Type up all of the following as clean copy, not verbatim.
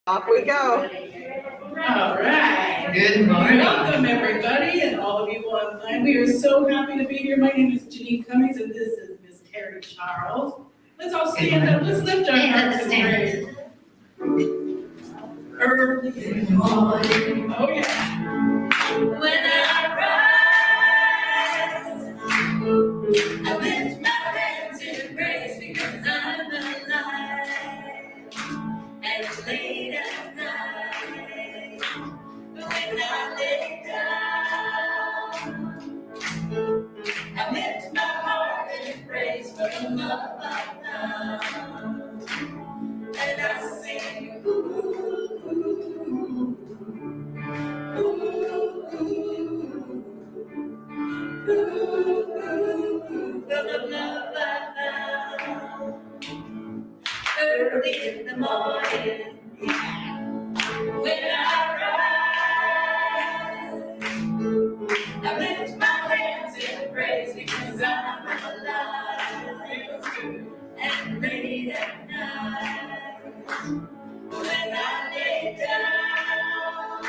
Off we go. All right. Good morning. Welcome, everybody, and all of you online. We are so happy to be here. My name is Janene Cummings, and this is Miss Terri Charles. Let's all stand up. Let's lift our hearts and praise. Early in the morning. Oh, yeah. When I rise, I lift my hands in praise because I'm alive. And late at night, when I lay down, I lift my heart in praise for the love I found. And I sing, ooh, ooh, ooh, ooh, ooh, for the love I found. Early in the morning, when I rise, I lift my hands in praise because I'm alive. And late at night, when I lay down,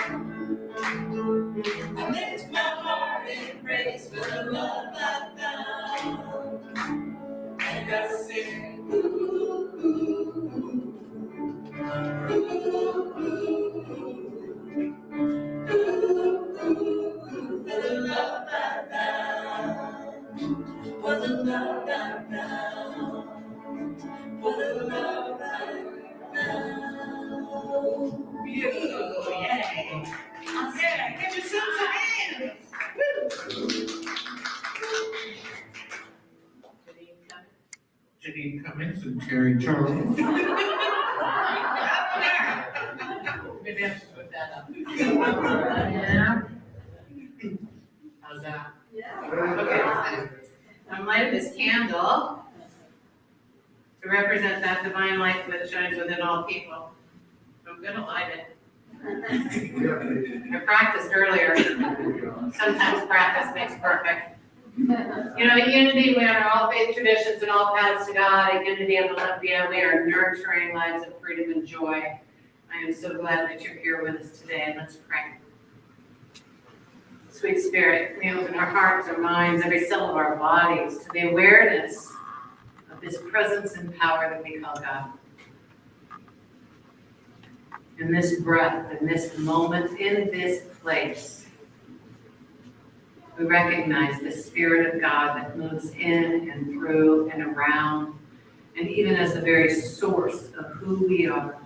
I lift my heart in praise for the love I found. And I sing, ooh, ooh, ooh, ooh, for the love I found, for the love I found, for the love I found. Beautiful. Yay. Okay, give yourselves a hand. Janene Cummings Terri Charles. Maybe I should put that up. Yeah. How's that? Okay. I'm lighting this candle to represent that divine light that shines within all people. I'm gonna light it. I practiced earlier. Sometimes practice makes perfect. You know, at Unity, we honor all faith traditions and all paths to God. At Unity of Olympia, we are nurturing lives of freedom and joy. I am so glad that you're here with us today. Let's pray. Sweet Spirit, we open our hearts, our minds, every cell of our bodies to the awareness of this presence and power that we call God. In this breath, in this moment, in this place, we recognize the Spirit of God that moves in and through and around, and even as the very source of who we are.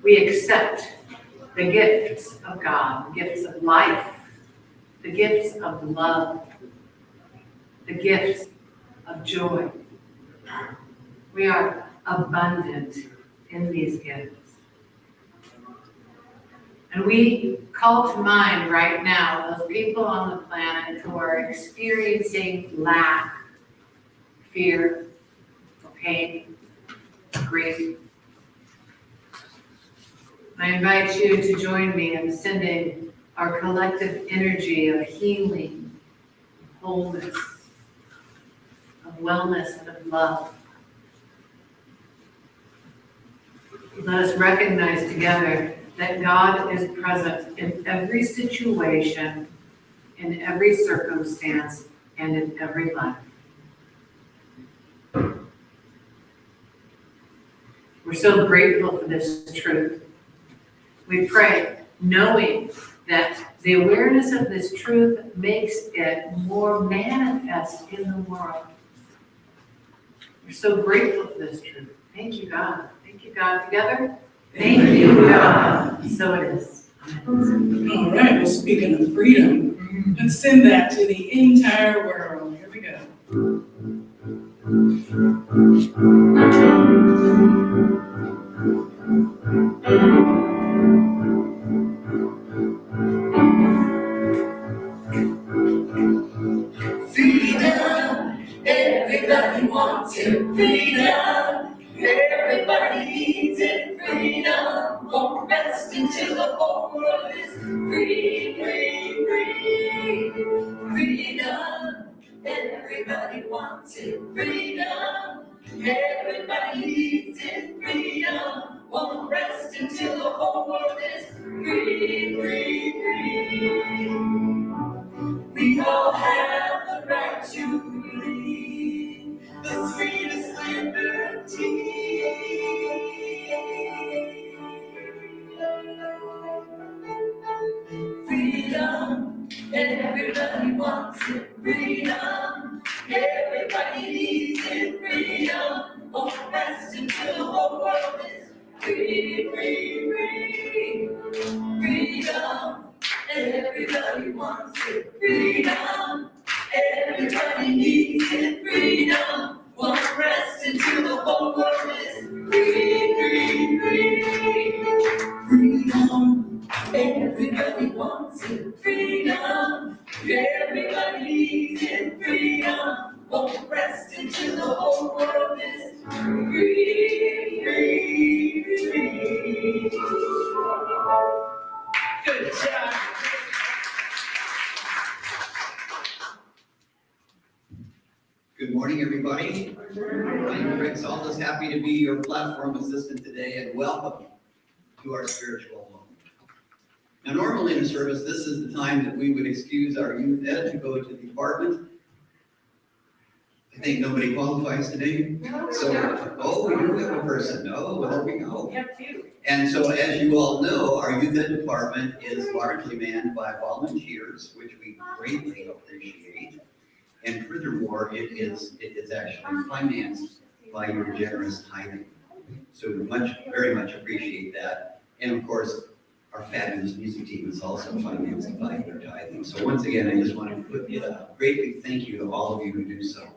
We accept the gifts of God, the gifts of life, the gifts of love, the gifts of joy. We are abundant in these gifts. And we call to mind right now those people on the planet who are experiencing lack, fear, pain, grief. I invite you to join me in sending our collective energy of healing, of wholeness, of wellness, and of love. Let us recognize together that God is present in every situation, in every circumstance, and in every life. We're so grateful for this truth. We pray knowing that the awareness of this truth makes it more manifest in the world. We're so grateful for this truth. Thank you, God. Thank you, God. Together, thank you, God. So it is. All right, well, speaking of freedom, let's send that to the entire world. Here we go. Freedom, everybody wants it. Freedom, everybody needs it. Freedom, won't rest until the whole world is free, free, free. Freedom, everybody wants it. Freedom, Everybody needs it, freedom. Won't rest until the whole world is free, free, free. We all have the right to breathe the sweetest liberty. Freedom, everybody wants it. Freedom, everybody needs it. Freedom, won't rest until the whole world is free, free, free. Freedom, everybody wants it. Freedom, everybody needs it. Freedom, won't rest until the whole world is free, free, free. Freedom, everybody wants it. Freedom, everybody needs it. Freedom, won't rest until the whole world is free, free, free. Good job. Good morning, everybody. I'm Greg Saltis, happy to be your platform assistant today, and welcome to our spiritual home. Now, normally in a service, this is the time that we would excuse our youth ed to go to the department. I think nobody qualifies today. So, we do have a person. Oh, well, there we go. We have two. And so, as you all know, our youth ed department is largely manned by volunteers, which we greatly appreciate. And furthermore, it is actually financed by your generous tithing. So we very much appreciate that. And of course, our fabulous music team is also financed by your tithing. So once again, I just want to greatly thank you to all of you who do so.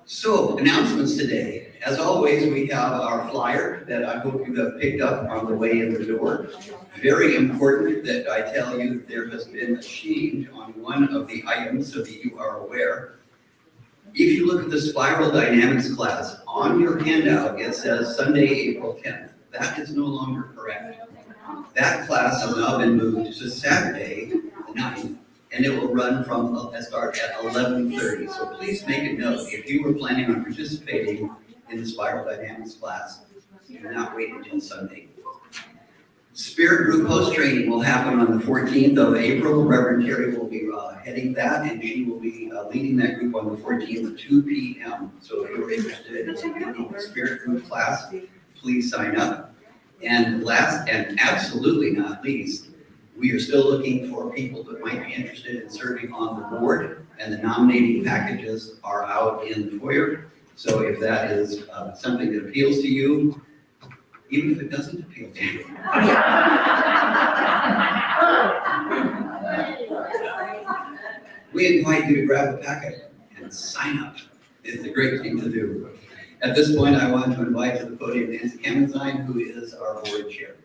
So, announcements today. As always, we have our flyer that I hope you have picked up on the way in the door. Very important that I tell you that there has been a change on one of the items so that you are aware. If you look at the spiral dynamics class on your handout, it says Sunday, April 10th. That is no longer correct. That class has now been moved to Saturday, the 9th, and it will run start at 11:30. So please make a note, if you were planning on participating in the spiral dynamics class, do not wait until Sunday. Spirit group post training will happen on the 14th of April. Reverend Terri will be heading that, and she will be leading that group on the 14th at 2 p.m. So if you're interested in taking the spirit group class, please sign up. And last and absolutely not least, we are still looking for people that might be interested in serving on the board, and the nominating packages are out in the foyer. So if that is something that appeals to you, even if it doesn't appeal to you. We invite you to grab a packet and sign up. It's a great thing to do. At this point, I want to invite to the podium Nancy Cummings, who is our board chair.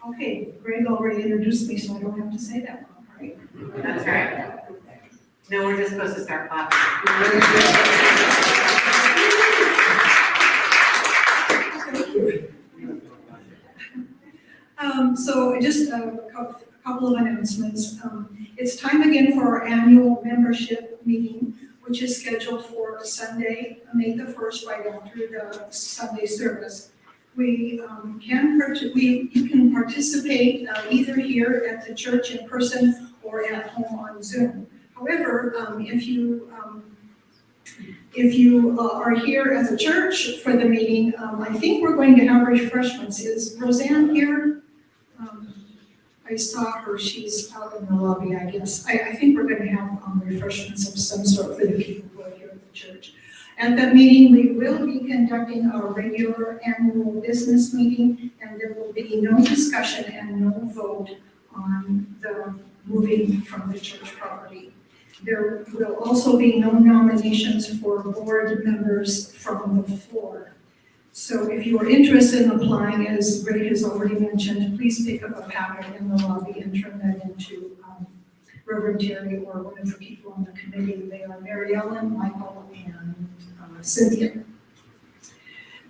Okay, Greg already introduced me, so I don't have to say that one, right? That's right. No, we're just supposed to start clapping. So just a couple of announcements. It's time again for our annual membership meeting, which is scheduled for Sunday, May the 1st, right after the Sunday service. You can participate either here at the church in person or at home on Zoom. However, if you are here at the church for the meeting, I think we're going to have refreshments. Is Roseanne here? I saw her, she's out in the lobby, I guess. I think we're going to have refreshments of some sort for the people who are here at the church. At that meeting, we will be conducting our regular annual business meeting, and there will be no discussion and no vote on the moving from the church property. There will also be no nominations for board members from the floor. So if you are interested in applying, as Greg has already mentioned, please pick up a packet in the lobby and turn that into Reverend Terri or one of the people on the committee. They are Mary Ellen, Michael, and Cynthia.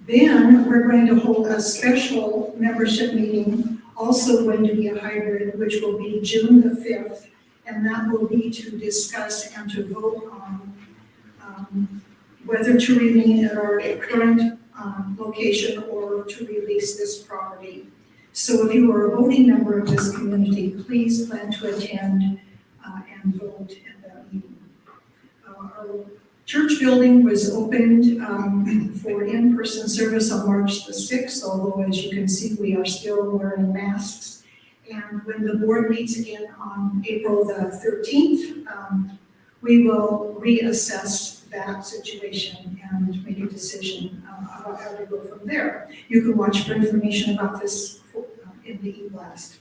Then we're going to hold a special membership meeting also going to be a hybrid, which will be June the 5th, and that will be to discuss and to vote on whether to remain at our current location or to release this property. So if you are a voting member of this community, please plan to attend and vote at that meeting. Our church building was opened for in-person service on March the 6th, although as you can see, we are still wearing masks. And when the board meets again on April the 13th, we will reassess that situation and make a decision about how to go from there. You can watch for information about this in the e-blast.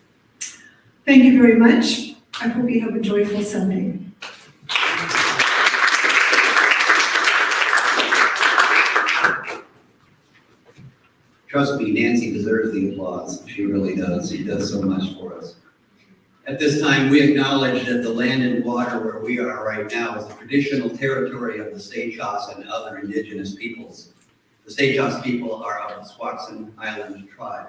Thank you very much. I hope you have a joyful Sunday. Trust me, Nancy deserves the applause. She really does. She does so much for us. At this time, we acknowledge that the land and water where we are right now is the traditional territory of the Sechas and other indigenous peoples. The Sechas people are of the Squaxin Island tribe.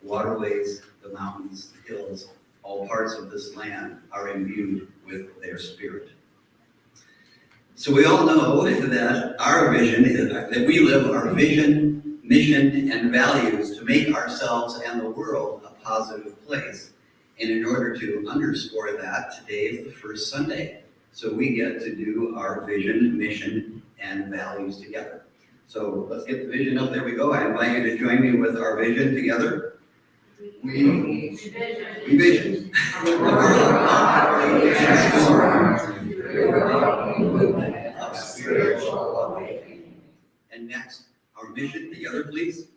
The waterways, the mountains, the hills, all parts of this land are imbued with their spirit. So we all know that our vision is that we live our vision, mission, and values to make ourselves and the world a positive place. And in order to underscore that, today is the first Sunday. So we get to do our vision, mission, and values together. So let's get the vision up. There we go. I invite you to join me with our vision together. We vision. The world poverty transformed through of spiritual awakening. And next, our mission together, please.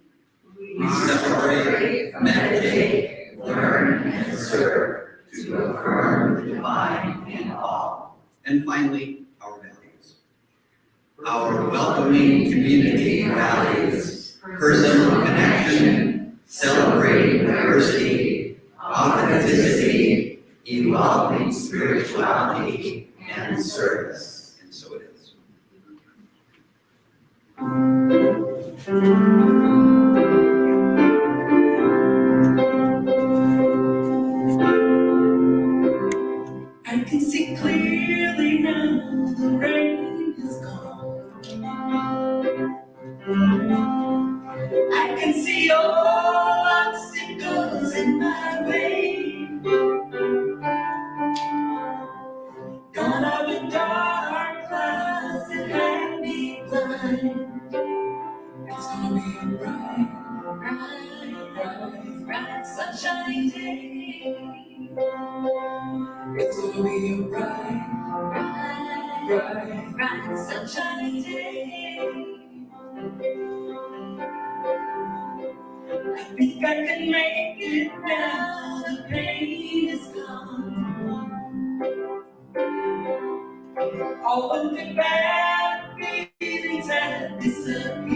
We separate, meditate, learn, and serve to affirm the divine in all. And finally, our values. Our welcoming community values, personal connection, celebrating diversity, authenticity, evolving spirituality, and service. And so it is. I can see clearly now the rain is gone. I can see all obstacles in my way. Gone are the dark clouds that had me blind. It's gonna be a bright, sunshiny day. It's gonna be a bright, sunshiny day. I think I can make it now, the pain is gone. All of the bad feelings have disappeared.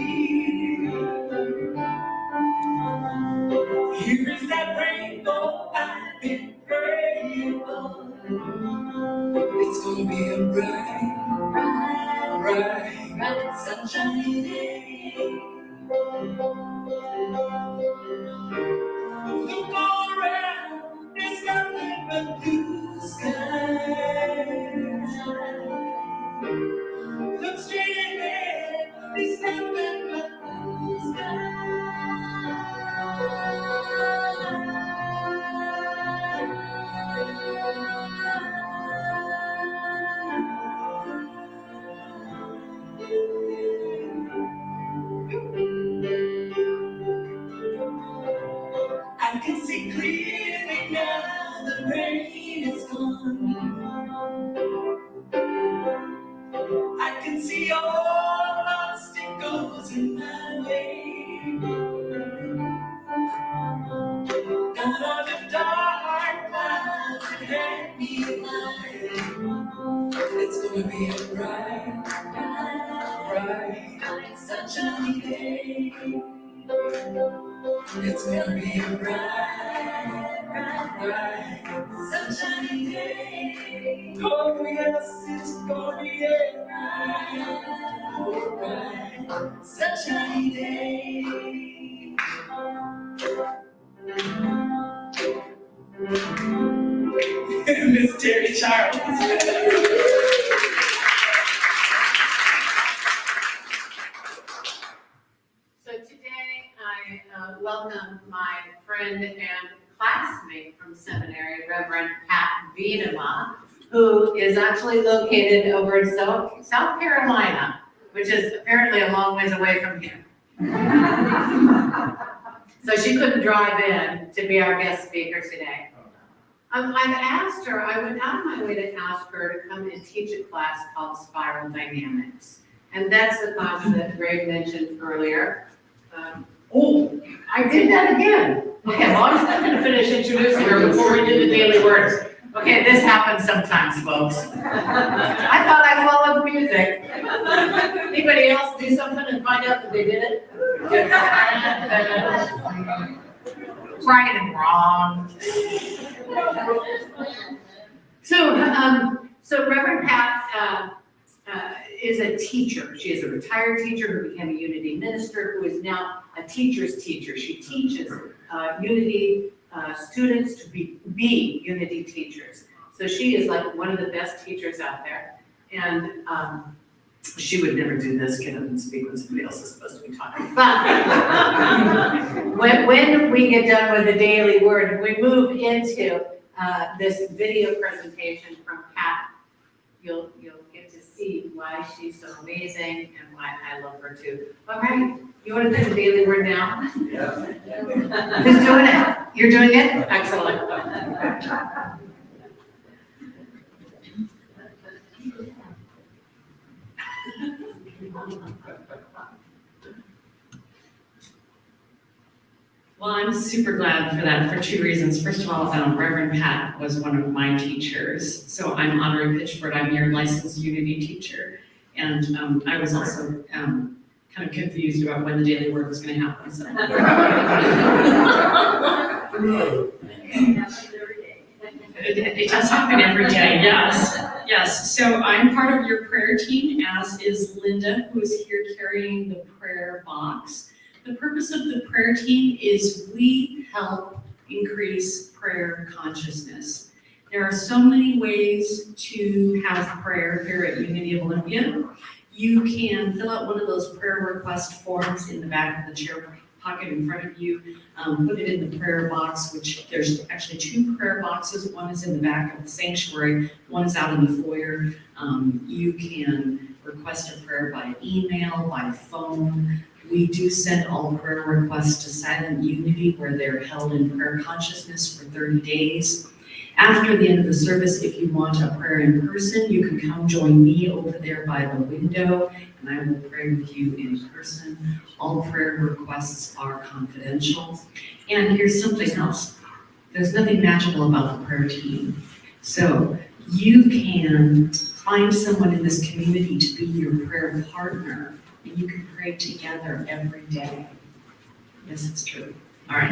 Here is that rainbow I've been praying for. It's gonna be a bright, sunshiny day. Look all around, there's nothing but blue skies. Look straight ahead, there's nothing but blue I can see clearly now, the rain is gone. I can see all obstacles in my way. Gone are the dark clouds that had me blind. It's gonna be a bright, sunshiny day. It's gonna be a bright, sunshiny day. Oh yes, it's gonna be a bright, sunshiny day. Miss Terri Charles. So today I welcome my friend and classmate from seminary, Reverend Pat Veenema, who is actually located over in South Carolina, which is apparently a long ways away from here. So she couldn't drive in to be our guest speaker today. I've asked her, I went out of my way to ask her to come and teach a class called Spiral Dynamics. And that's the class that Ray mentioned earlier. Oh, I did that again. Okay, well, I'm just going to finish introducing her before we do the daily words. Okay, this happens sometimes, folks. I thought I followed the music. Anybody else do something and find out that they did it? Right and wrong. So Reverend Pat is a teacher. She is a retired teacher who became a Unity minister, who is now a teacher's teacher. She teaches Unity students to be Unity teachers. So she is like one of the best teachers out there. And she would never do this, get up and speak when somebody else is supposed to be talking. But when we get done with the daily word, we move into this video presentation from Pat. You'll get to see why she's so amazing and why I love her too. All right, you want to do the daily word now? Yeah. Who's doing it? You're doing it? Excellent. Well, I'm super glad for that for two reasons. First of all, Reverend Pat was one of my teachers, so I'm honorary Pitchford. I'm your licensed Unity teacher, and I was also kind of confused about when the daily word was going to happen. So. It does happen every day. Yes. So I'm part of your prayer team, as is Linda, who is here carrying the prayer box. The purpose of the prayer team is we help increase prayer consciousness. There are so many ways to have prayer here at Unity of Olympia. You can fill out one of those prayer request forms in the back of the chair pocket in front of you, put it in the prayer box, which there's actually two prayer boxes. One is in the back of the sanctuary, one is out in the foyer. You can request a prayer by email, by phone. We do send all prayer requests to Silent Unity, where they're held in prayer consciousness for 30 days. After the end of the service, if you want a prayer in person, you can come join me over there by the window, and I will pray with you in person. All prayer requests are confidential. And here's something else. There's nothing magical about the prayer team. So you can find someone in this community to be your prayer partner, and you can pray together every day. Yes, it's true. All right.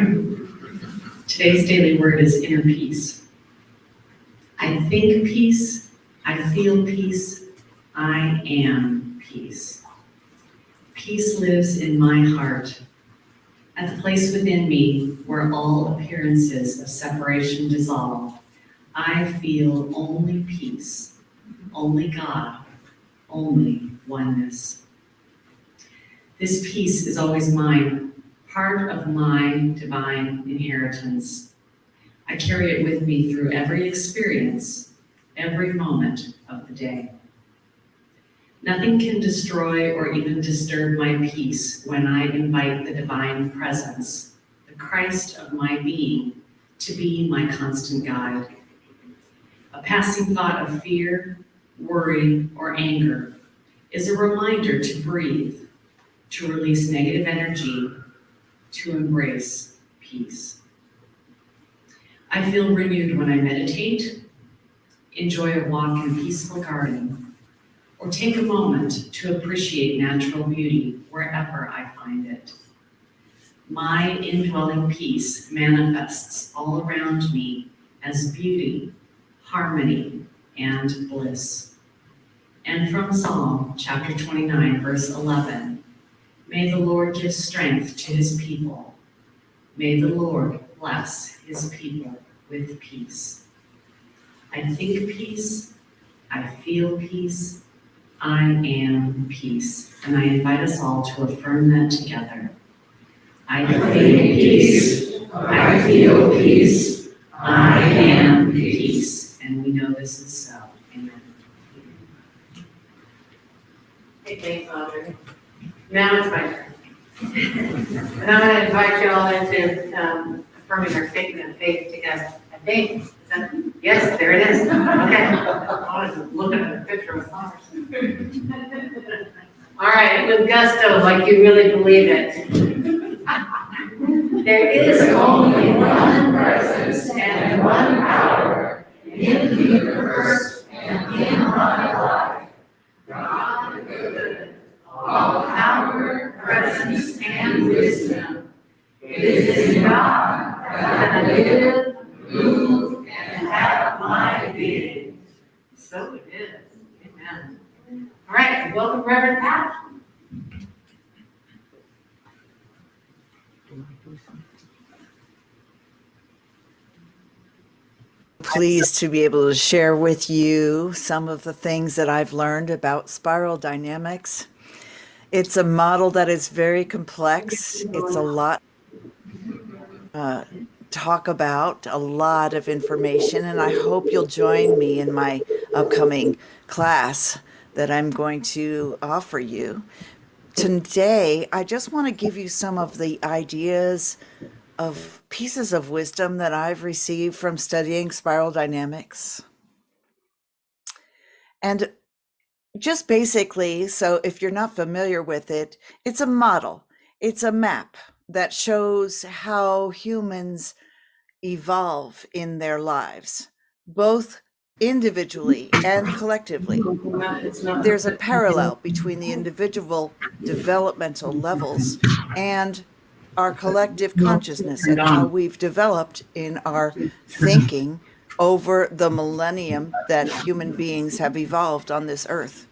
Today's daily word is inner peace. I think peace, I feel peace, I am peace. Peace lives in my heart, at the place within me where all appearances of separation dissolve. I feel only peace, only God, only oneness. This peace is always mine, part of my divine inheritance. I carry it with me through every experience, every moment of the day. Nothing can destroy or even disturb my peace when I invite the divine presence, the Christ of my being, to be my constant guide. A passing thought of fear, worry, or anger is a reminder to breathe, to release negative energy, to embrace peace. I feel renewed when I meditate, enjoy a walk in a peaceful garden, or take a moment to appreciate natural beauty wherever I find it. My indwelling peace manifests all around me as beauty, harmony, and bliss. And from Psalm chapter 29, verse 11, may the Lord give strength to his people. May the Lord bless his people with peace. I think peace, I feel peace, I am peace. And I invite us all to affirm that together. I think peace, I feel peace, I am peace. And we know this is so. Amen. Hey, thanks, Audrey. Now it's my turn. And I'm going to invite you all into affirming our statement of faith together. I think. Is that, yes, there it is. Okay. I was looking at a picture of ours. All right, with gusto, like you really believe it. There is only one presence and one power in the universe and in my life. God the good, all power, presence, and wisdom. It is in God that I live, move, and have my being. So it is. Amen. All right, welcome, Reverend Pat. Pleased to be able to share with you some of the things that I've learned about spiral dynamics. It's a model that is very complex. It's a lot talk about, a lot of information, and I hope you'll join me in my upcoming class that I'm going to offer you. Today, I just want to give you some of the ideas of pieces of wisdom that I've received from studying spiral dynamics. And just basically, so if you're not familiar with it, it's a model, it's a map that shows how humans evolve in their lives, both individually and collectively. There's a parallel between the individual developmental levels and our collective consciousness and how we've developed in our thinking over the millennium that human beings have evolved on this earth.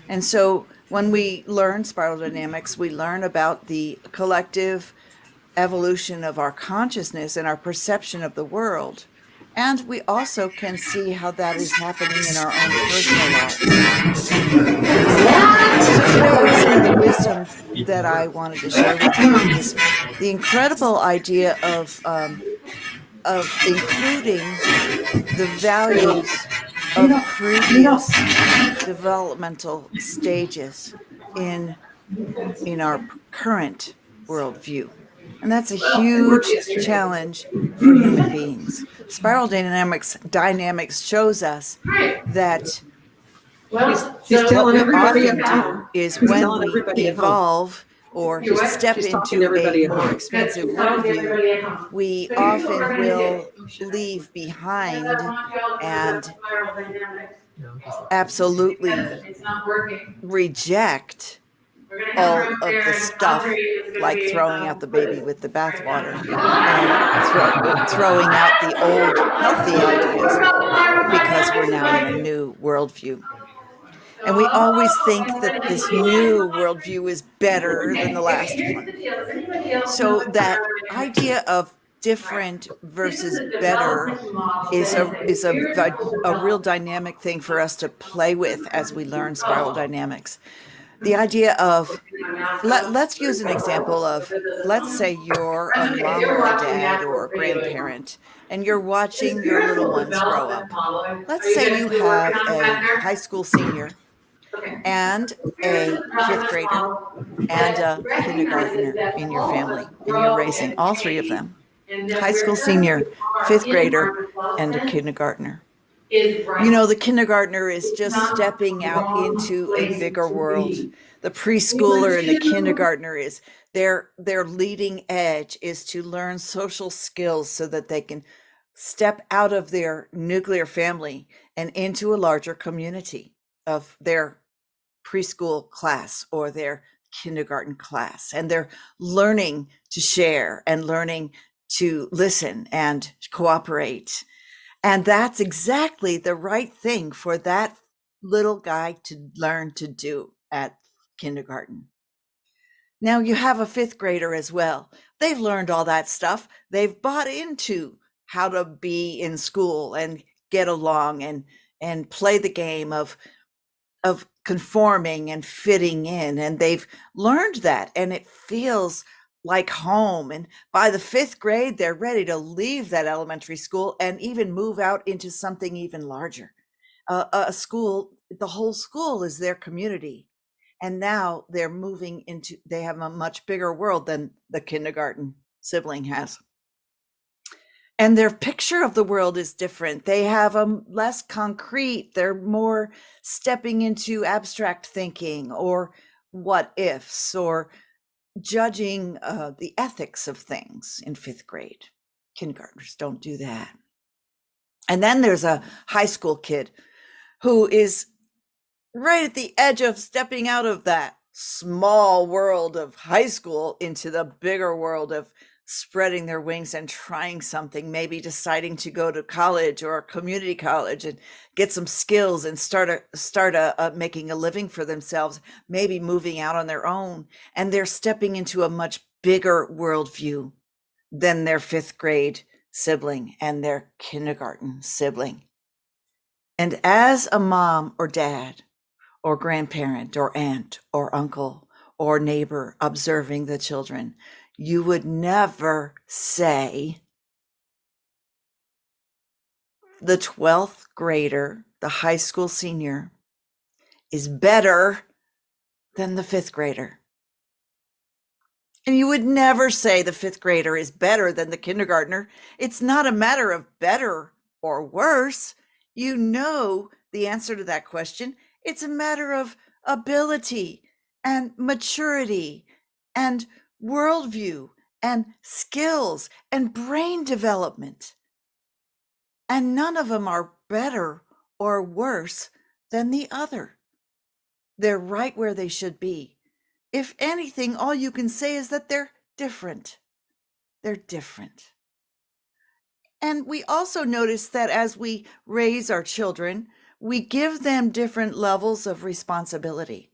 And so when we learn spiral dynamics, we learn about the collective evolution of our consciousness and our perception of the world. And we also can see how that is happening in our own personal lives. So today, some of the wisdom that I wanted to share with you is the incredible idea of including the values of previous developmental stages in our current worldview. And that's a huge challenge for human beings. Spiral dynamics shows us that what we often do is when we evolve or step into a more expansive worldview, we often will leave behind and absolutely reject all of the stuff, like throwing out the baby with the bathwater and throwing out the old healthy ideas because we're now in a new worldview. And we always think that this new worldview is better than the last one. So that idea of different versus better is a real dynamic thing for us to play with as we learn spiral dynamics. The idea of, let's use an example of, let's say you're a mom or a dad or a grandparent, and you're watching your little ones grow up. Let's say you have a high school senior and a fifth grader and a kindergartner in your family, and you're raising all three of them. High school senior, fifth grader, and a kindergartner. The kindergartner is just stepping out into a bigger world. The preschooler and the kindergartner is their leading edge is to learn social skills so that they can step out of their nuclear family and into a larger community of their preschool class or their kindergarten class. And they're learning to share and learning to listen and cooperate. And that's exactly the right thing for that little guy to learn to do at kindergarten. Now you have a fifth grader as well. They've learned all that stuff. They've bought into how to be in school and get along and play the game of conforming and fitting in. And they've learned that, and it feels like home. And by the 5th grade, they're ready to leave that elementary school and even move out into something even larger. A school, the whole school is their community. And now they're moving into, they have a much bigger world than the kindergarten sibling has. And their picture of the world is different. They have a less concrete, they're more stepping into abstract thinking or what ifs or judging the ethics of things in 5th grade. Kindergartners don't do that. And then there's a high school kid who is right at the edge of stepping out of that small world of high school into the bigger world of spreading their wings and trying something, maybe deciding to go to college or a community college and get some skills and start making a living for themselves, maybe moving out on their own. And they're stepping into a much bigger worldview than their 5th grade sibling and their kindergarten sibling. And as a mom or dad or grandparent or aunt or uncle or neighbor observing the children, you would never say the 12th grader, the high school senior, is better than the 5th grader. And you would never say the 5th grader is better than the kindergartner. It's not a matter of better or worse. You know the answer to that question. It's a matter of ability and maturity and worldview and skills and brain development. And none of them are better or worse than the other. They're right where they should be. If anything, all you can say is that they're different. They're different. And we also notice that as we raise our children, we give them different levels of responsibility.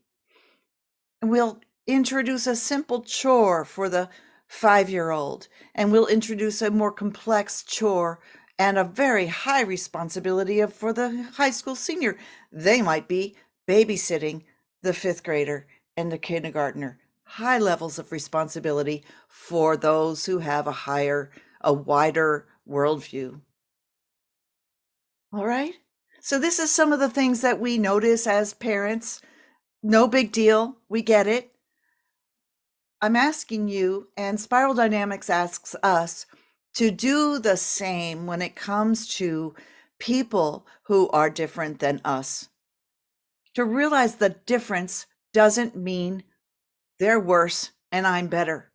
And we'll introduce a simple chore for the 5-year-old, and we'll introduce a more complex chore and a very high responsibility for the high school senior. They might be babysitting the 5th grader and the kindergartner. High levels of responsibility for those who have a wider worldview. All right. So this is some of the things that we notice as parents. No big deal. We get it. I'm asking you, and Spiral Dynamics asks us to do the same when it comes to people who are different than us. To realize the difference doesn't mean they're worse and I'm better.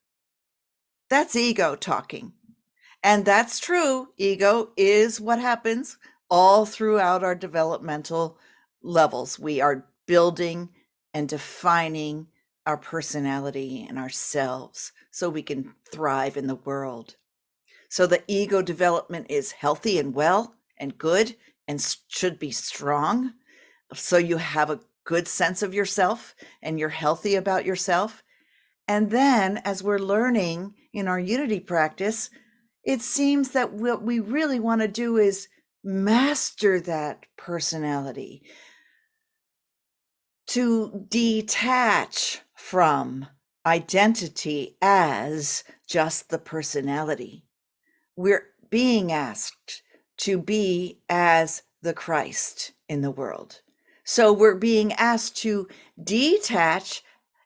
That's ego talking. And that's true. Ego is what happens all throughout our developmental levels. We are building and defining our personality and ourselves so we can thrive in the world. So the ego development is healthy and well and good and should be strong. So you have a good sense of yourself and you're healthy about yourself. And then as we're learning in our unity practice, it seems that what we really want to do is master that personality, to detach from identity as just the personality. We're being asked to be as the Christ in the world. So we're being asked to detach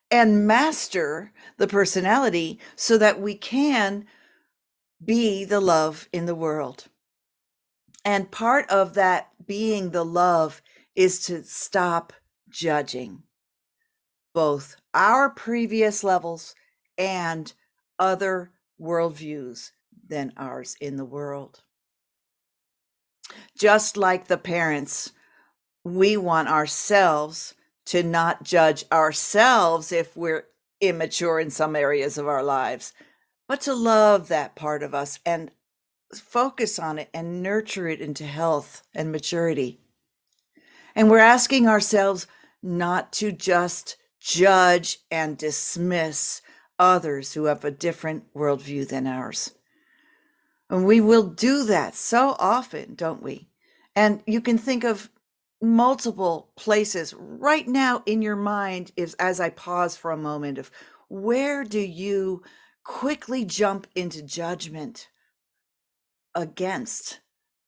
and master the personality so that we can be the love in the world. And part of that being the love is to stop judging both our previous levels and other worldviews than ours in the world. Just like the parents, we want ourselves to not judge ourselves if we're immature in some areas of our lives, but to love that part of us and focus on it and nurture it into health and maturity. And we're asking ourselves not to just judge and dismiss others who have a different worldview than ours. And we will do that so often, don't we? And you can think of multiple places right now in your mind, is as I pause for a moment, of where do you quickly jump into judgment against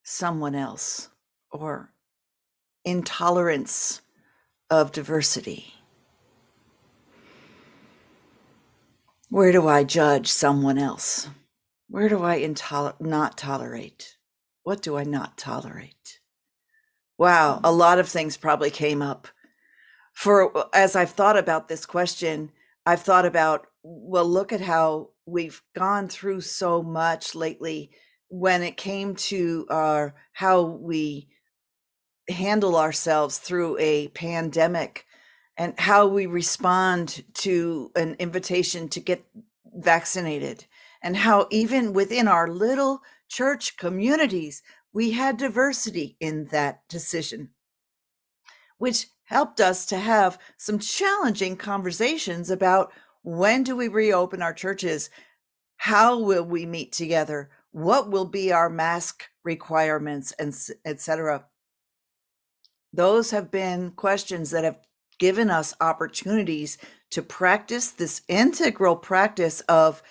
someone else, or intolerance of diversity? Where do I judge someone else? Where do I not tolerate? What do I not tolerate? Wow, a lot of things probably came up. As I've thought about this question, I've thought about, well, look at how we've gone through so much lately when it came to how we handle ourselves through a pandemic, and how we respond to an invitation to get vaccinated, and how even within our little church communities, we had diversity in that decision, which helped us to have some challenging conversations about, when do we reopen our churches? How will we meet together? What will be our mask requirements, and etc. Those have been questions that have given us opportunities to practice this integral practice of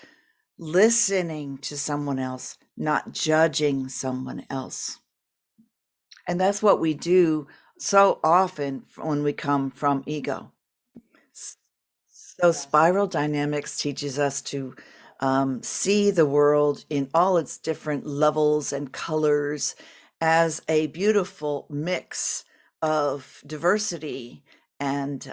listening to someone else, not judging someone else. And that's what we do so often when we come from ego. So spiral dynamics teaches us to see the world in all its different levels and colors as a beautiful mix of diversity and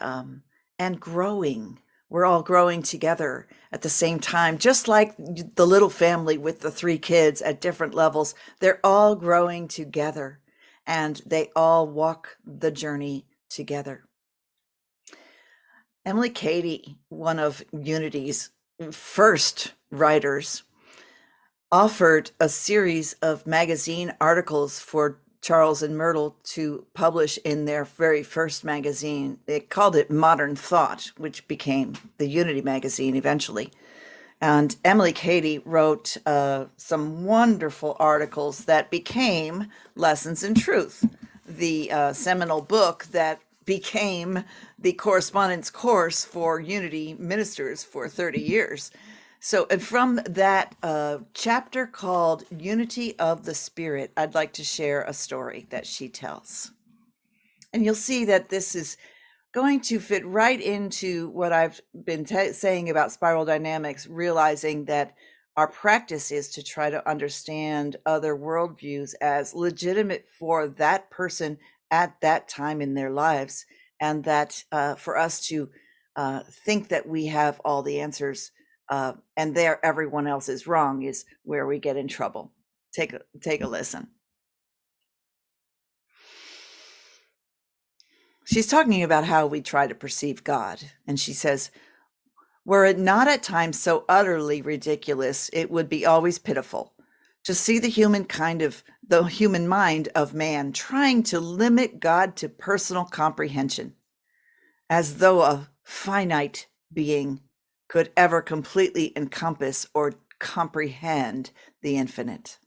growing. We're all growing together at the same time, just like the little family with the 3 kids at different levels. They're all growing together, and they all walk the journey together. Emily Cady, one of Unity's first writers, offered a series of magazine articles for Charles and Myrtle to publish in their very first magazine. They called it Modern Thought, which became the Unity magazine eventually. And Emily Cady wrote some wonderful articles that became Lessons in Truth, the seminal book that became the correspondence course for Unity ministers for 30 years. So from that chapter called Unity of the Spirit, I'd like to share a story that she tells. And you'll see that this is going to fit right into what I've been saying about spiral dynamics, realizing that our practice is to try to understand other worldviews as legitimate for that person at that time in their lives, and that for us to think that we have all the answers and there everyone else is wrong is where we get in trouble. Take a listen. She's talking about how we try to perceive God, and she says, were it not at times so utterly ridiculous, it would be always pitiful to see the human mind of man trying to limit God to personal comprehension, as though a finite being could ever completely encompass or comprehend the infinite.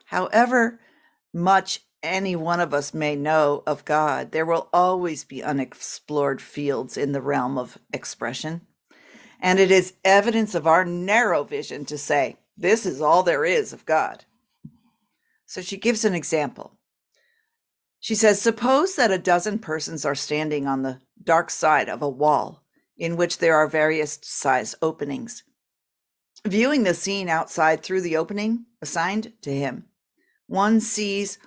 However much any one of us may know of God, there will always be unexplored fields in the realm of expression. And it is evidence of our narrow vision to say, this is all there is of God. So she gives an example. She says, suppose that a dozen persons are standing on the dark side of a wall in which there are various size openings. Viewing the scene outside through the opening assigned to him, one sees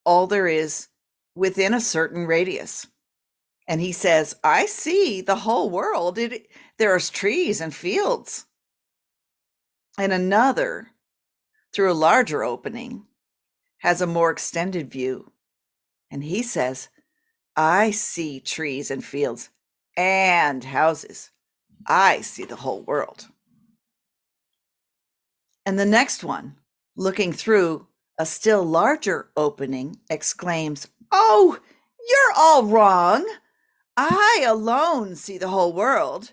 all there is within a certain radius. And he says, I see the whole world. There are trees and fields. And another, through a larger opening, has a more extended view. And he says, I see trees and fields and houses. I see the whole world. And the next one, looking through a still larger opening, exclaims, oh, you're all wrong. I alone see the whole world.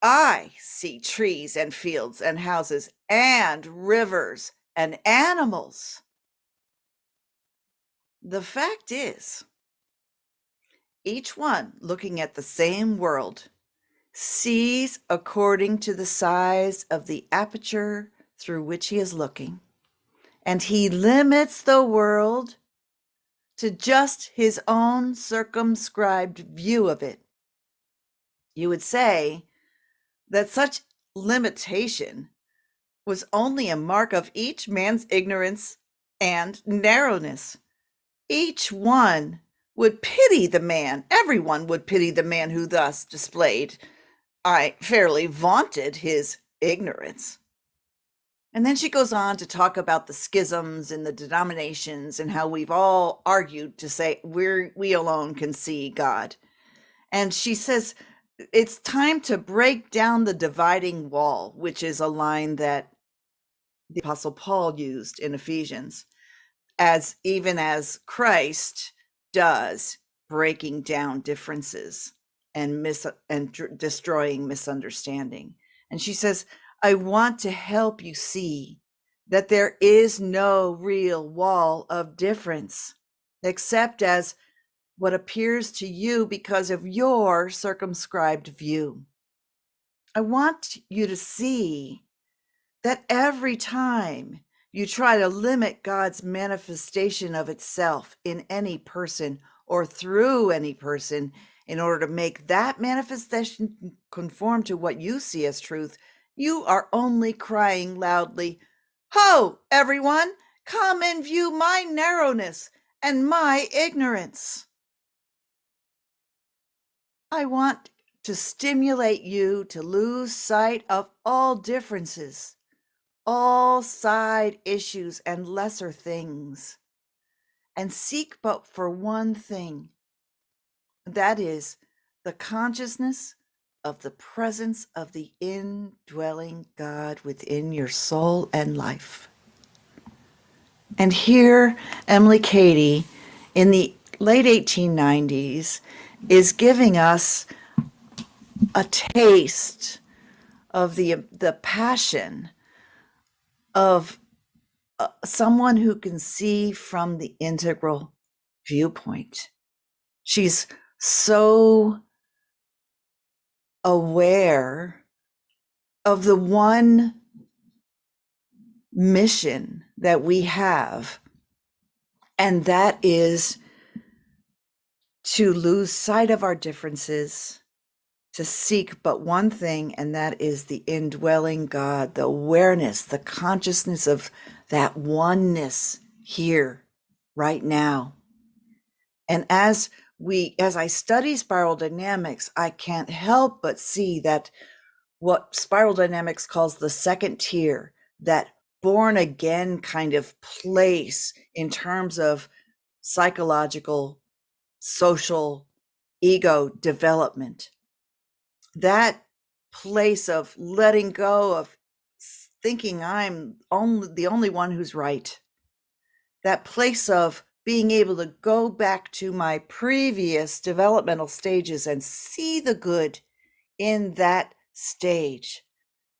I see trees and fields and houses and rivers and animals. The fact is, each one looking at the same world sees according to the size of the aperture through which he is looking, and he limits the world to just his own circumscribed view of it. You would say that such limitation was only a mark of each man's ignorance and narrowness. Each one would pity the man, everyone would pity the man who thus displayed, I fairly vaunted his ignorance. And then she goes on to talk about the schisms in the denominations and how we've all argued to say we alone can see God. And she says, it's time to break down the dividing wall, which is a line that the Apostle Paul used in Ephesians, even as Christ does, breaking down differences and destroying misunderstanding. And she says, I want to help you see that there is no real wall of difference, except as what appears to you because of your circumscribed view. I want you to see that every time you try to limit God's manifestation of itself in any person or through any person in order to make that manifestation conform to what you see as truth, you are only crying loudly, Ho, everyone, come and view my narrowness and my ignorance. I want to stimulate you to lose sight of all differences, all side issues and lesser things, and seek but for one thing, that is the consciousness of the presence of the indwelling God within your soul and life. And here, Emily Cady, in the late 1890s, is giving us a taste of the passion of someone who can see from the integral viewpoint. She's so aware of the one mission that we have, and that is to lose sight of our differences, to seek but one thing, and that is the indwelling God, the awareness, the consciousness of that oneness here, right now. And as I study spiral dynamics, I can't help but see that what spiral dynamics calls the second tier, that born again kind of place in terms of psychological, social, ego development, that place of letting go of thinking I'm the only one who's right, that place of being able to go back to my previous developmental stages and see the good in that stage,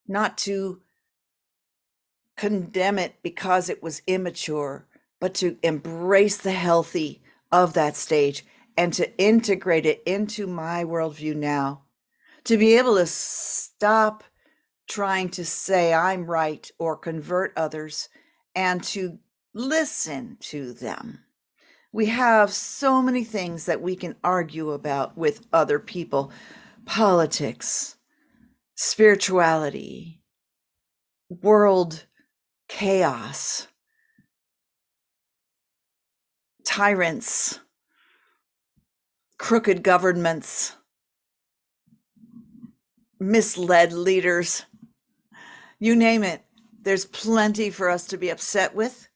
not to condemn it because it was immature, but to embrace the healthy of that stage and to integrate it into my worldview now, to be able to stop trying to say I'm right or convert others and to listen to them. We have so many things that we can argue about with other people: politics, spirituality, world chaos, tyrants, crooked governments, misled leaders, you name it. There's plenty for us to be upset with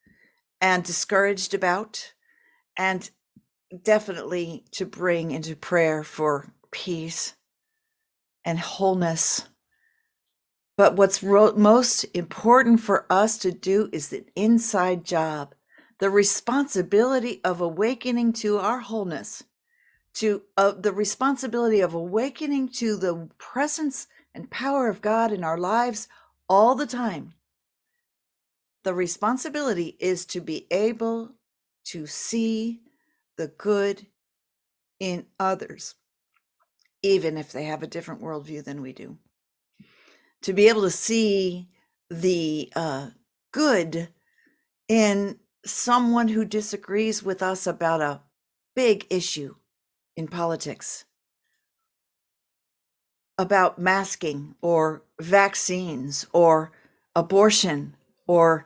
and discouraged about, and definitely to bring into prayer for peace and wholeness. But what's most important for us to do is the inside job, the responsibility of awakening to our wholeness, to the responsibility of awakening to the presence and power of God in our lives all the time. The responsibility is to be able to see the good in others, even if they have a different worldview than we do. To be able to see the good in someone who disagrees with us about a big issue in politics, about masking or vaccines or abortion or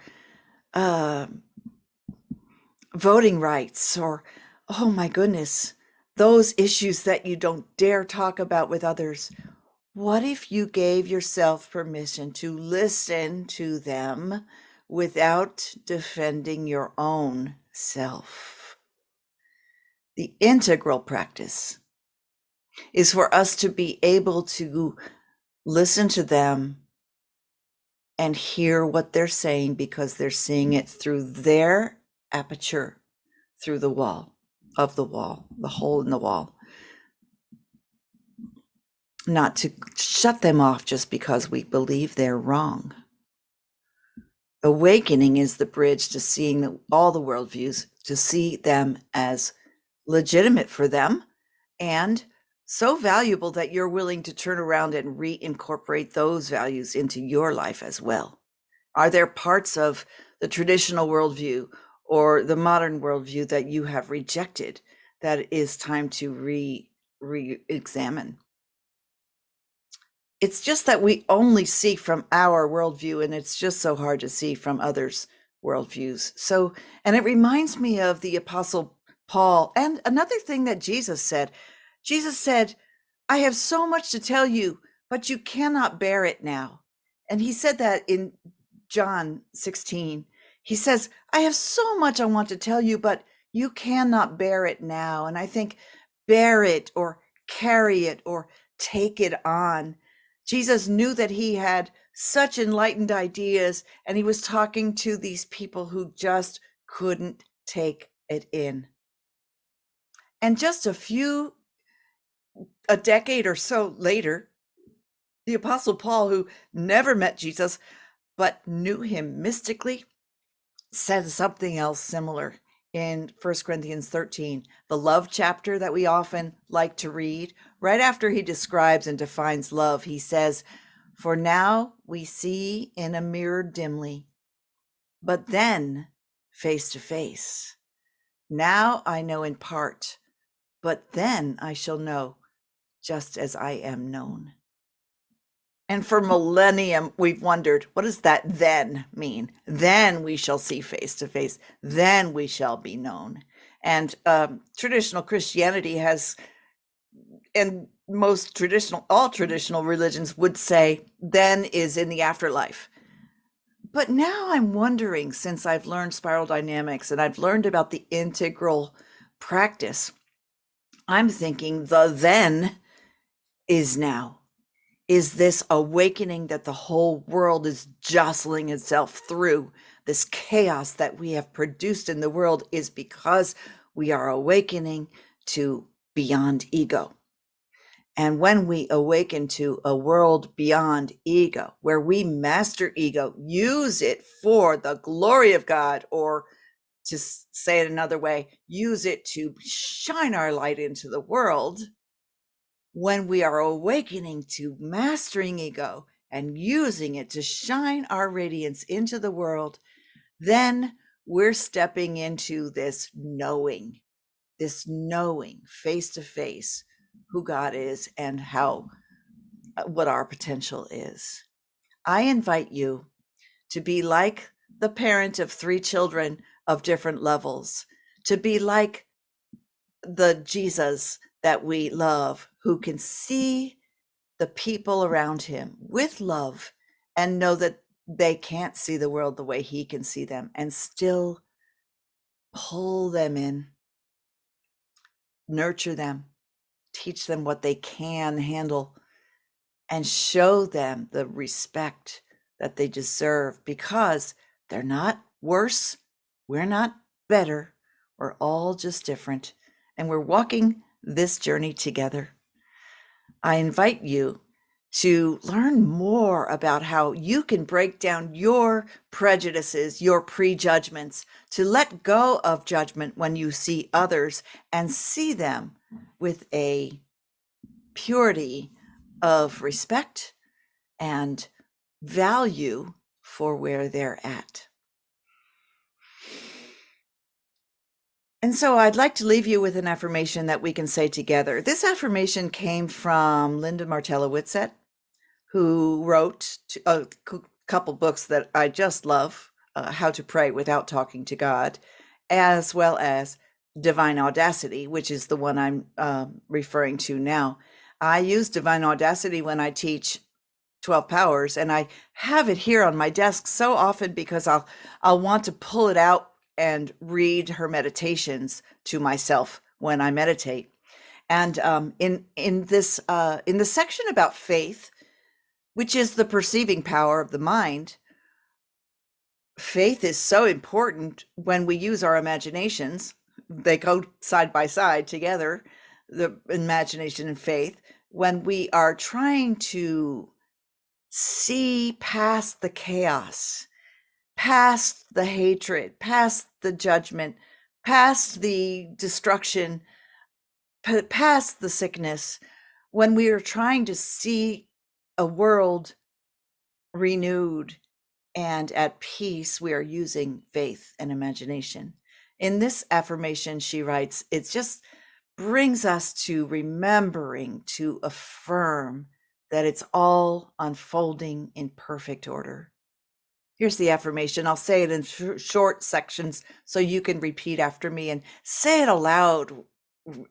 voting rights or, oh my goodness, those issues that you don't dare talk about with others. What if you gave yourself permission to listen to them without defending your own self? The integral practice is for us to be able to listen to them and hear what they're saying because they're seeing it through their aperture, through the wall, the hole in the wall. Not to shut them off just because we believe they're wrong. Awakening is the bridge to seeing all the worldviews, to see them as legitimate for them and so valuable that you're willing to turn around and reincorporate those values into your life as well. Are there parts of the traditional worldview or the modern worldview that you have rejected that it is time to re-examine? It's just that we only see from our worldview, and it's just so hard to see from others' worldviews. So, and it reminds me of the Apostle Paul and another thing that Jesus said. Jesus said, I have so much to tell you, but you cannot bear it now. And he said that in John 16. He says, I have so much I want to tell you, but you cannot bear it now. And I think bear it or carry it or take it on. Jesus knew that he had such enlightened ideas, and he was talking to these people who just couldn't take it in. And just a decade or so later, the Apostle Paul, who never met Jesus, but knew him mystically, said something else similar in 1 Corinthians 13, the love chapter that we often like to read. Right after he describes and defines love, he says, for now we see in a mirror dimly, but then face to face. Now I know in part, but then I shall know just as I am known. And for millennium, we've wondered, what does that then mean? Then we shall see face to face. Then we shall be known. And traditional Christianity has, and all traditional religions would say, then is in the afterlife. But now I'm wondering, since I've learned spiral dynamics and I've learned about the integral practice, I'm thinking the then is now. Is this awakening that the whole world is jostling itself through? This chaos that we have produced in the world is because we are awakening to beyond ego. And when we awaken to a world beyond ego, where we master ego, use it for the glory of God, or to say it another way, use it to shine our light into the world. When we are awakening to mastering ego and using it to shine our radiance into the world, then we're stepping into this knowing face to face who God is and what our potential is. I invite you to be like the parent of 3 children of different levels, to be like the Jesus that we love, who can see the people around him with love and know that they can't see the world the way he can see them, and still pull them in, nurture them, teach them what they can handle, and show them the respect that they deserve, because they're not worse, we're not better, we're all just different, and we're walking this journey together. I invite you to learn more about how you can break down your prejudices, your prejudgments, to let go of judgment when you see others and see them with a purity of respect and value for where they're at. And so I'd like to leave you with an affirmation that we can say together. This affirmation came from Linda Martella Whitsett, who wrote a couple books that I just love, How to Pray Without Talking to God, as well as Divine Audacity, which is the one I'm referring to now. I use Divine Audacity when I teach 12 Powers, and I have it here on my desk so often because I'll want to pull it out and read her meditations to myself when I meditate. And in the section about faith, which is the perceiving power of the mind, faith is so important when we use our imaginations. They go side by side together, the imagination and faith, when we are trying to see past the chaos, past the hatred, past the judgment, past the destruction, past the sickness, when we are trying to see a world renewed and at peace, we are using faith and imagination. In this affirmation, she writes, it just brings us to remembering to affirm that it's all unfolding in perfect order. Here's the affirmation. I'll say it in short sections so you can repeat after me, and say it aloud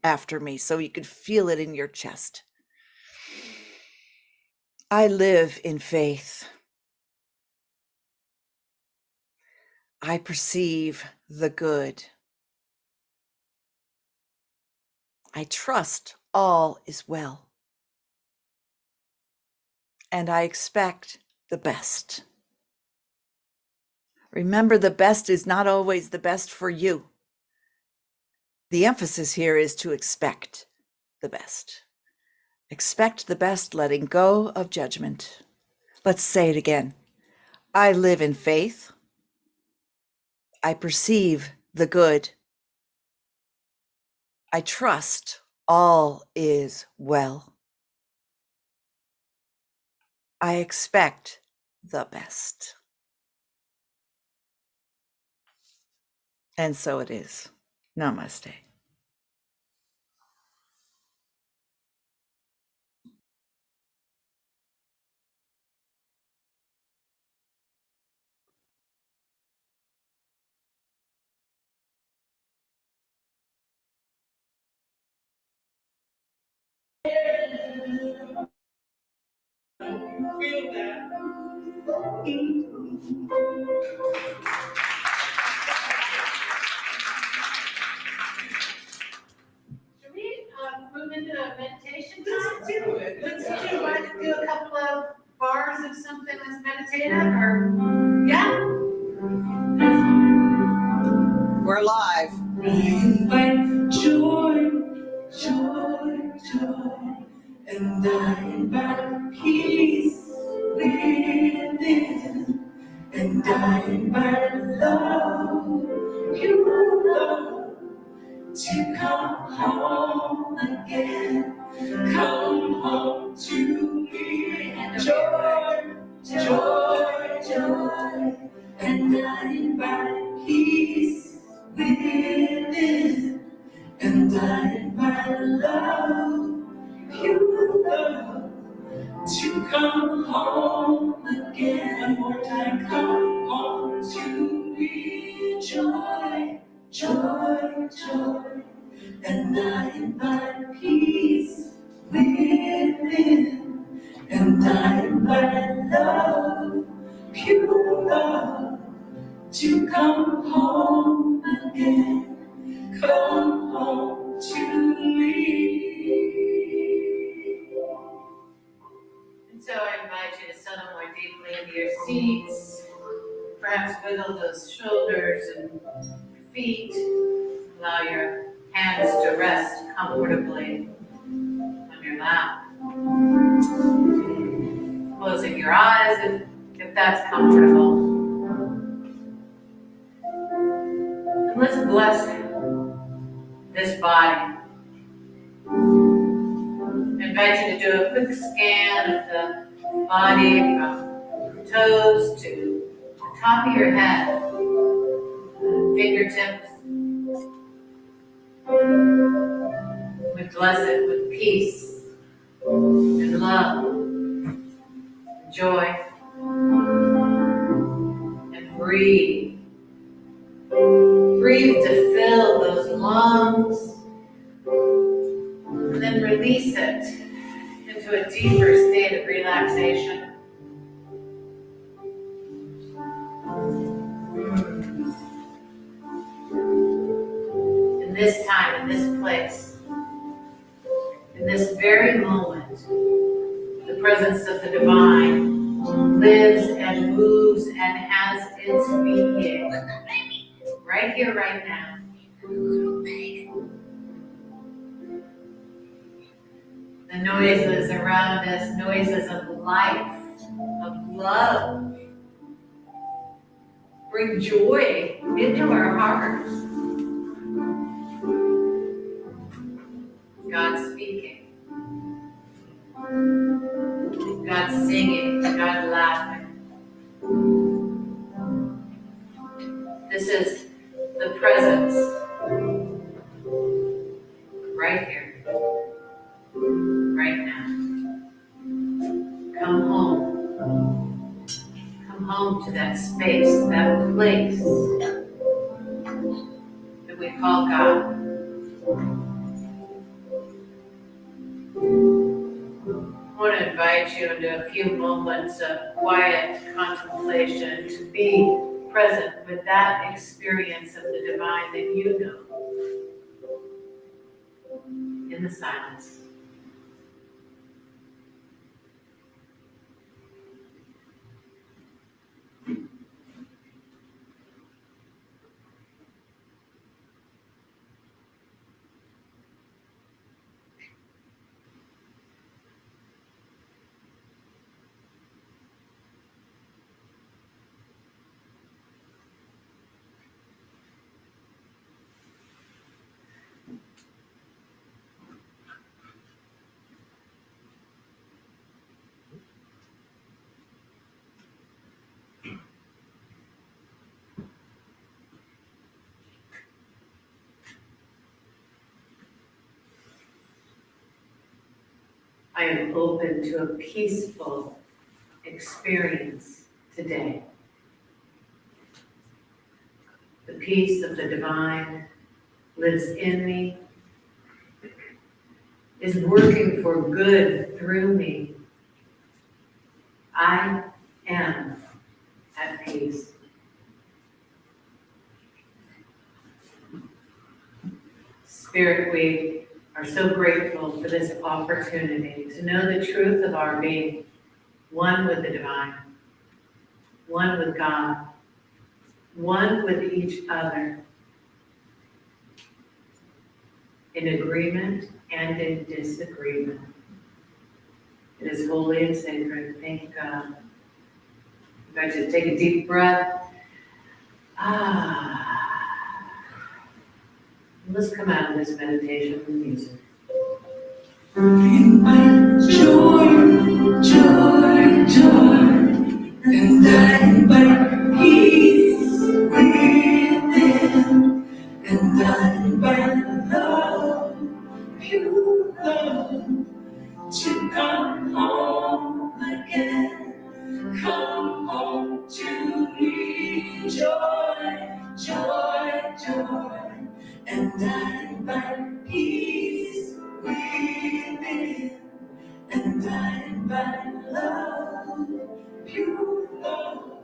after me so you can feel it in your chest. I live in faith. I perceive the good. I trust all is well. And I expect the best. Remember, the best is not always the best for you. The emphasis here is to expect the best. Expect the best, letting go of judgment. Let's say it again. I live in faith. I perceive the good. I trust all is well. I expect the best. And so it is. Namaste. Feel that. Should we move into a meditation time? Let's do it. Would you like to do a couple of bars of something that's meditative, or, yeah? We're live. I invite joy, joy, joy, and I invite peace within, and I invite love, pure love, to come home again. Come home to me, joy, joy, joy, and I invite peace within, and I invite love, pure love, to come home again. One more time, come home to me, joy, joy, joy, and I invite peace within, and I invite love, pure love, to come home again. Come home to me. And so I invite you to settle more deeply into your seats. Perhaps wiggle those shoulders and feet. Allow your hands to rest comfortably on your lap. closing your eyes if that's comfortable. And let's bless this body. I invite you to do a quick scan of the body from toes to the top of your head, fingertips. We bless it with peace and love, and joy, and breathe. Breathe to fill those lungs, and then release it into a deeper state of relaxation. In this time, in this place, in this very moment, the presence of the divine lives and moves and has its being right here, right now. The noises around us, noises of life, of love, bring joy into our hearts. God speaking, God singing, God laughing. This is the presence right here, right now. Come home. Come home to that space, that place that we call God. I want to invite you into a few moments of quiet contemplation to be present with that experience of the divine that you know in the silence. I am open to a peaceful experience today. The peace of the divine lives in me, is working for good through me. I am at peace. Spirit, we are so grateful for this opportunity to know the truth of our being, one with the divine, one with God, one with each other, in agreement and in disagreement. It is holy and sacred. Thank you, God. I'm going to take a deep breath. Let's come out of this meditation with music. Invite joy, joy, joy, and I invite peace within, and I invite love, pure love, to come home again. Come home to me, joy, joy, joy, and I invite peace within, and I invite love, pure love,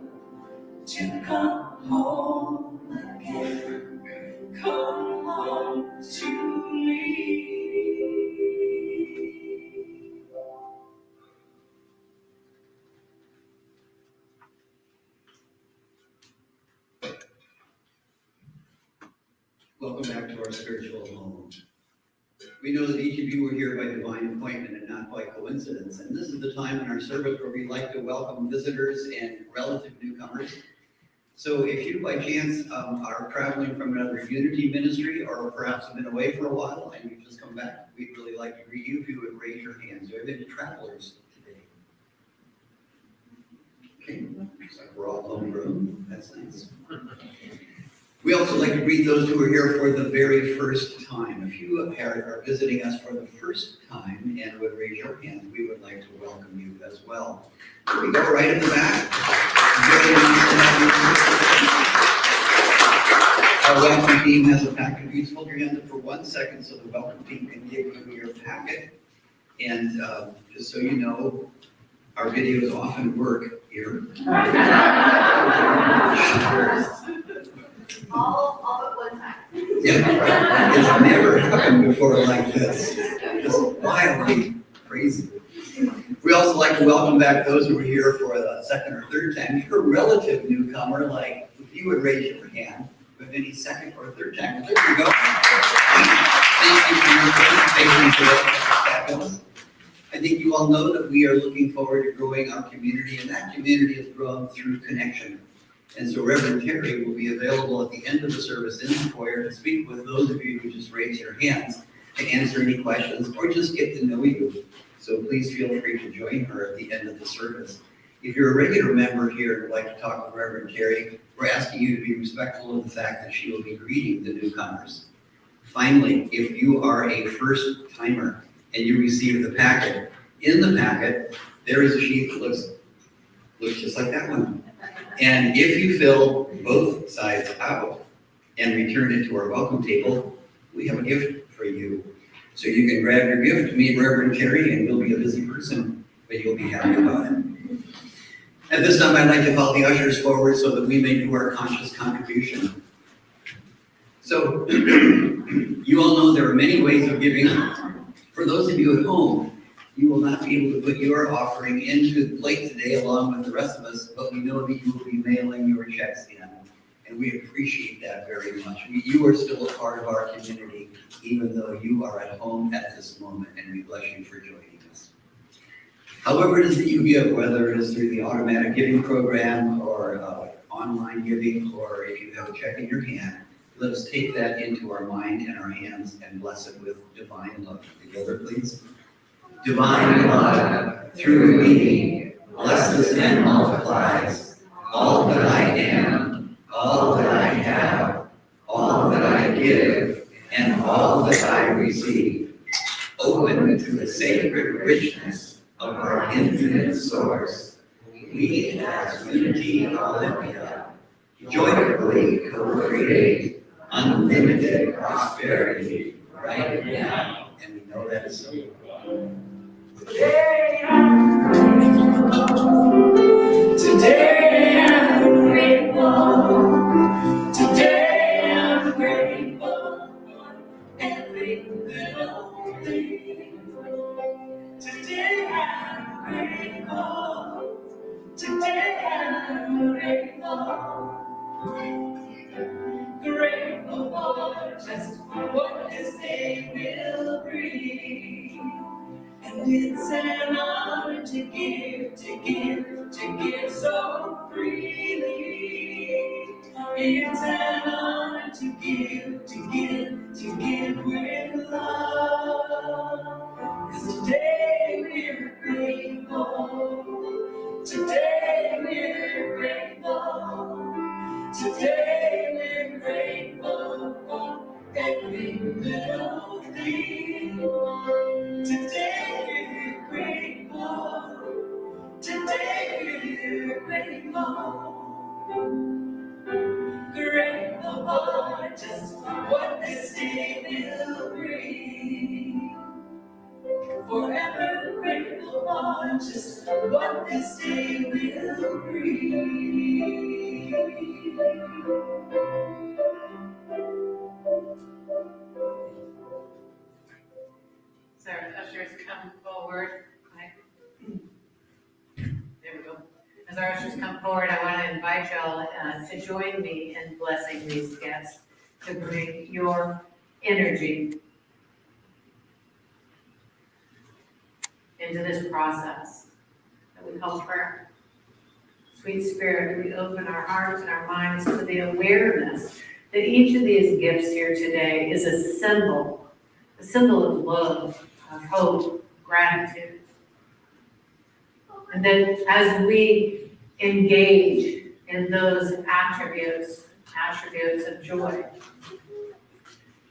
to come home again. Come home to me. Welcome back to our spiritual home. We know that each of you were here by divine appointment and not by by coincidence. And this is the time in our service where we like to welcome visitors and relative newcomers. So if you by chance are traveling from another Unity ministry or perhaps have been away for a while and you've just come back, we'd really like to greet you if you would raise your hands. Do we have any travelers today? Okay, looks like we're all homegrown. That's nice. We also like to greet those who are here for the very first time. If you are visiting us for the first time and would raise your hand, we would like to welcome you as well. Here we go, right in the back. Very nice to have you. Our welcome team has a packet. If you just hold your hand up for 1 second so the welcome team can give you your packet. And just so you know, our videos often work here. All but one time. Yeah, it's never happened before like this. Just wildly crazy. We also like to welcome back those who are here for the second or third time. If you're a relative newcomer, like if you would raise your hand with any second or third time. There you go. Thank you for your participation today. I think you all know that we are looking forward to growing our community, and that community has grown through connection. And so Reverend Terri will be available at the end of the service in the foyer to speak with those of you who just raise your hands to answer any questions or just get to know you. So please feel free to join her at the end of the service. If you're a regular member here and would like to talk with Reverend Terri, we're asking you to be respectful of the fact that she will be greeting the newcomers. Finally, if you are a first timer and you receive the packet, in the packet, there is a sheet that looks just like that one. And if you fill both sides out and return it to our welcome table, we have a gift for you. So you can grab your gift, meet Reverend Terri, and you'll be a busy person, but you'll be happy about it. At this time, I'd like to call the ushers forward so that we may do our conscious contribution. So you all know there are many ways of giving. For those of you at home, you will not be able to put your offering into the plate today along with the rest of us, but we know that you will be mailing your checks in, and we appreciate that very much. You are still a part of our community, even though you are at home at this moment, and we bless you for joining us. However it is that you give, whether it is through the automatic giving program or online giving, or if you have a check in your hand, let us take that into our mind and our hands and bless it with divine love. Together, please. Divine love, through me, blesses and multiplies all that I am, all that I have, all that I give, and all that I receive. Open to the sacred richness of our infinite source, we as Unity Olympia joyfully co-create unlimited prosperity right now. And we know that is so. Today I'm grateful. Today I'm grateful for every little thing. Today I'm grateful. Today I'm grateful. Grateful for just what this day will bring. And it's an honor to give so freely. It's an honor to give with love. 'Cause today we're grateful. Today we're grateful. Today we're grateful for every little thing. Today we're grateful. Today we're grateful. Grateful for just what this day will bring. Forever grateful for just what this day will bring. So our ushers come forward. There we go. As our ushers come forward, I want to invite y'all to join me in blessing these guests, to bring your energy. into this process that we call prayer. Sweet Spirit, we open our hearts and our minds to the awareness that each of these gifts here today is a symbol of love, of hope, gratitude. And that as we engage in those attributes of joy,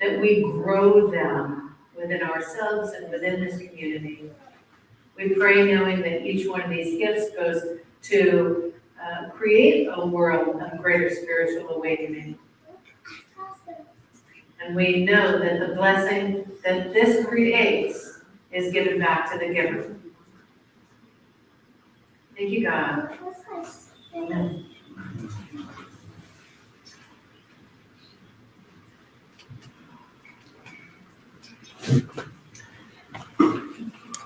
that we grow them within ourselves and within this community. We pray knowing that each one of these gifts goes to create a world of greater spiritual awakening. And we know that the blessing that this creates is given back to the giver. Thank you, God. Amen.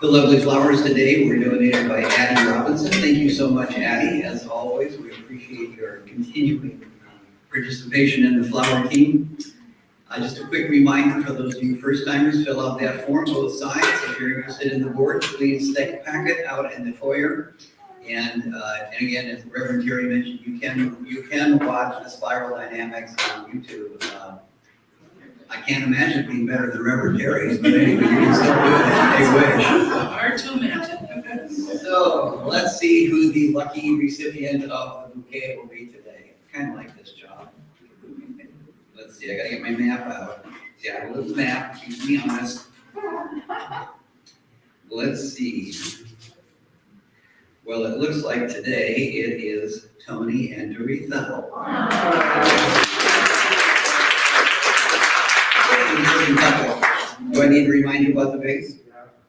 The lovely flowers today were donated by Addie Robinson. Thank you so much, Addie. As always, we appreciate your continuing participation in the flower team. Just a quick reminder for those of you first-timers, fill out that form, both sides. If you're interested in the board, please stick a packet out in the foyer. And again, as Reverend Terri mentioned, you can watch the Spiral Dynamics on YouTube. I can't imagine it being better than Reverend Terri's, but anyway, you can still do it if you wish. Hard to imagine. So let's see who the lucky recipient of the bouquet will be today. Kind of like this job. Let's see, I gotta get my map out. See, I have a little map, keeps me honest. Let's see. Well, it looks like today it is Tony and Doretha. Do I need to remind you about the vase?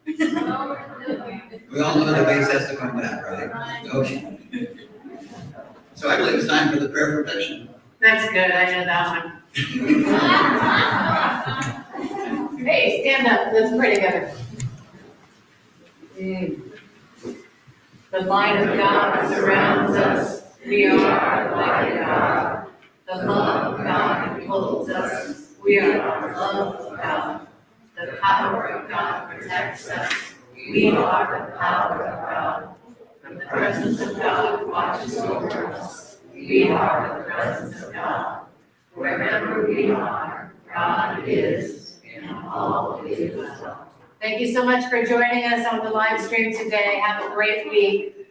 We all know the vase has to come back, right? Okay. So I believe it's time for the prayer for protection. That's good, I know that one. Hey, stand up, let's pray together. The light of God surrounds us, we are the light of God. The love of God upholds us, we are the love of God. The power of God protects us, we are the power of God. The presence of God watches over us, we are the presence of God. Wherever we are, God is, and all is well. Thank you so much for joining us on the live stream today. Have a great week.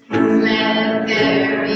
Let there be